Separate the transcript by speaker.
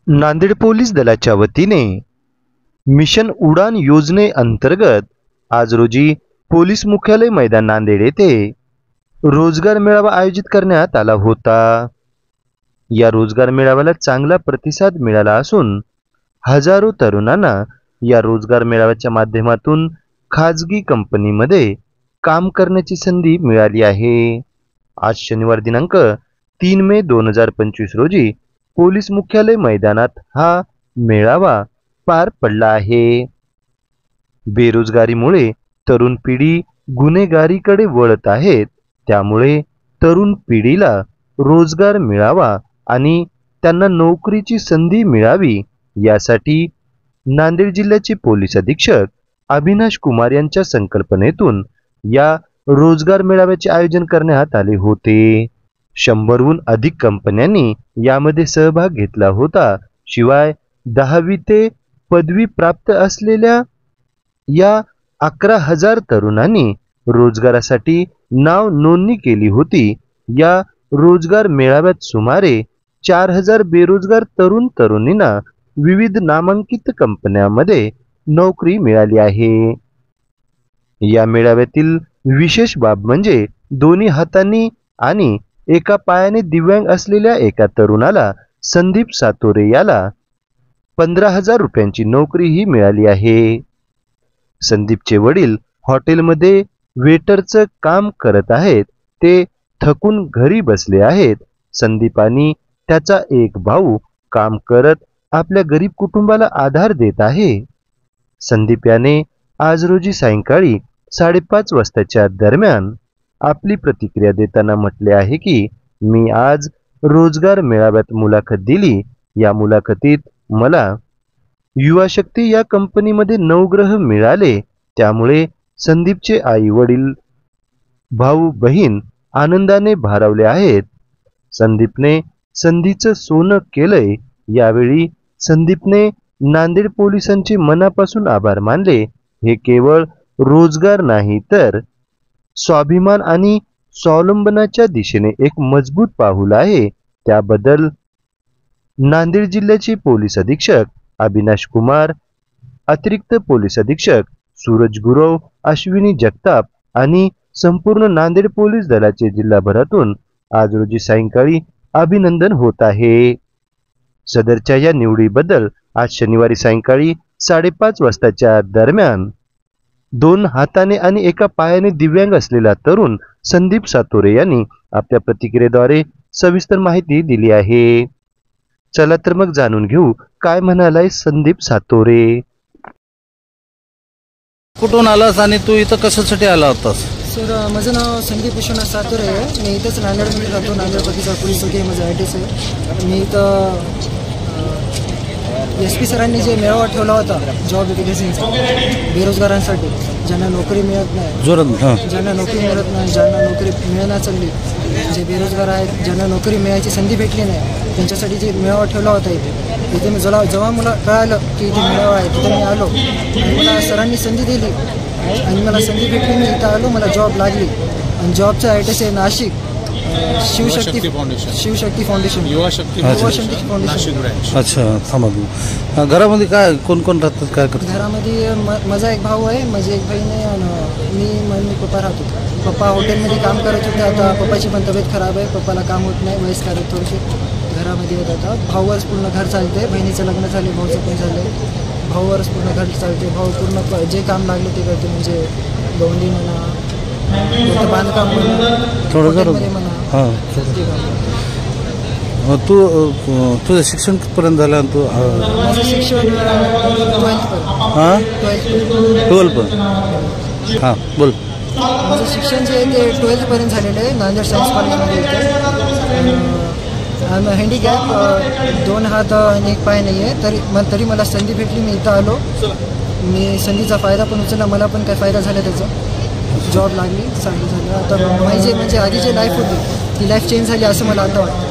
Speaker 1: Nanded police दलाच्या वतीने mission उडान योजनेअंतर्गत आज रोजी पोलीस मुख्यालय मैदान नांदेड येथे रोजगार मेळावा आयोजित करण्यात आला होता। या रोजगार मेळाव्याला चांगला प्रतिसाद मिळाला असून हजारो तरुणांना या रोजगार मेळाव्याच्या माध्यमातून खाजगी कंपनीमध्ये काम करण्याची संधी मिळाली आहे। आज शनिवार दिनांक 3 मे 2025 रोजी पोलीस मुख्यालय मैदानात हा मेळावा पार पडला आहे। बेरोजगारीमुळे तरुण पिढी गुन्हेगारीकडे वळत आहेत, त्यामुळे तरुण पिढीला रोजगार मिळावा आणि त्यांना नोकरीची संधी मिळावी यासाठी नांदेड जिल्ह्याचे पोलीस अधीक्षक अविनाश कुमार यांच्या संकल्पनेतून या रोजगार मेळाव्याचे आयोजन करण्यात आले होते। 100हून अधिक कंपन्यांनी यामध्ये सहभाग घेतला होता। शिवाय 10वी ते पदवी प्राप्त असलेल्या या 11,000 तरुणांनी रोजगारासाठी नाव नोंदणी केली होती। या रोजगार मेळाव्यात सुमारे 4,000 बेरोजगार तरुण तरुणींना विविध नामांकित कंपन्यांमध्ये नोकरी मिळाली आहे। या मेळाव्यातील विशेष बाब म्हणजे दोन्ही हातांनी आणि एका पायाने दिव्यांग असलेल्या एका तरुणाला संदीप सातोरे याला 15,000 रुपयांची नोकरीही मिळाली आहे। संदीपचे वडील हॉटेलमध्ये वेटरचं काम करत आहेत, ते थकून घरी बसले आहेत। संदीप आणि त्याचा एक भाऊ काम करत आपल्या गरीब कुटुंबाला आधार देत आहे। संदीप याने आज रोजी सायंकाळी 5:30 वाजताच्या दरम्यान आपली प्रतिक्रिया देताना म्हटले आहे की मी आज रोजगार मेळाव्यात मुलाखत दिली। या मुलाखतीत मला युवा शक्ती या कंपनीमध्ये नवग्रह मिळाले, त्यामुळे संदीपचे आई वडील भाऊ बहीण आनंदाने भारावले आहेत। संदीपने संधीचं सोनं केलंय। यावेळी संदीपने नांदेड पोलिसांचे मनापासून आभार मानले। हे केवळ रोजगार नाही तर स्वाभिमान आणि स्वावलंबनाच्या दिशेने एक मजबूत पाऊल आहे। त्याबद्दल नांदेड जिल्ह्याचे पोलीस अधीक्षक अविनाश कुमार, अतिरिक्त पोलीस अधीक्षक सूरज गुरव, अश्विनी जगताप आणि संपूर्ण नांदेड पोलीस दलाचे जिल्हाभरातून आज रोजी सायंकाळी अभिनंदन होत आहे। सदरच्या या निवडीबद्दल आज शनिवारी सायंकाळी 5:30 वाजताच्या दरम्यान 2 हाताने आणि एका पायाने दिव्यांग असलेला तरुण संदीप सातोरे यांनी आपल्या प्रतिक्रियेद्वारे सविस्तर माहिती दिली आहे। चला तर मग जाणून घेऊ काय म्हणालाय संदीप सातोरे।
Speaker 2: कुठून आलास आणि तू इथं कशासाठी आला होतास?
Speaker 3: सर, माझं नाव संदीप विश्वनाथ सातोरे आहे। मी इथंच नांदेडमध्ये राहतो। नांदेड पतीचा पोलीस चौकी माझं ॲड्रेस आहे। मी इथं SP सरांनी जे मेळावा ठेवला होता जॉब वेकेन्सीचा बेरोजगारांसाठी, ज्यांना नोकरी मिळत नाही, ज्यांना नोकरी मिळत नाही, ज्यांना नोकरी मिळणार चालली, जे बेरोजगार आहेत, ज्यांना नोकरी मिळायची संधी भेटली नाही, त्यांच्यासाठी जे मेळावा ठेवला होता इथे मी जेव्हा मला कळालं की इथे मेळावा आहे तिथे मी आलो आणि मला सरांनी संधी दिली आणि मला संधी भेटली। मी इथं आलो, मला जॉब लागली आणि जॉबचा ॲड्रेस आहे नाशिक शिवशक्ती फाउंडेशन, युवा शक्ती फाउंडेशन।
Speaker 2: अच्छा, थांबा। घरामध्ये काय कोण कोण राहतात, काय करतात?
Speaker 3: घरामध्ये माझा एक भाऊ आहे, माझी एक बहीण आहे आणि मम्मी पप्पा राहतो। पप्पा हॉटेलमध्ये काम करत होते, आता पप्पाची पण तब्येत खराब आहे, पप्पाला काम होत नाही, वयस्कर आहेत थोडेसे, घरामध्ये येत आता। भाऊवरच पूर्ण घर चालते, बहिणीचं लग्न झाले, भाऊचं पण झालं, भाऊवरच पूर्ण घर चालते। भाऊ पूर्ण जे काम लागले ते करते, म्हणजे गवंडी म्हणा, बांधकाम म्हणा, हॉटेलमध्ये म्हणा।
Speaker 2: हां, तुझं शिक्षण कितपर्यंत झालं? तू
Speaker 3: माझं शिक्षण
Speaker 2: 12 पण। हां, बोल।
Speaker 3: माझं शिक्षण जे आहे ते 12th पर्यंत झालेलं आहे नांदेड सायन्स कॉलेजमध्ये इथे। हँडिकॅप 2 हात आणि 1 पाय नाही आहे, तरी मला संधी भेटली, मी इथं आलो। मी संधीचा फायदा पण उचलला, मला पण काय फायदा झाला त्याचा, जॉब लागली, चांगली झाली। आता म्हणजे आधी जी लाईफ होती ती लाईफ चेंज झाली असं मला आता वाटतं।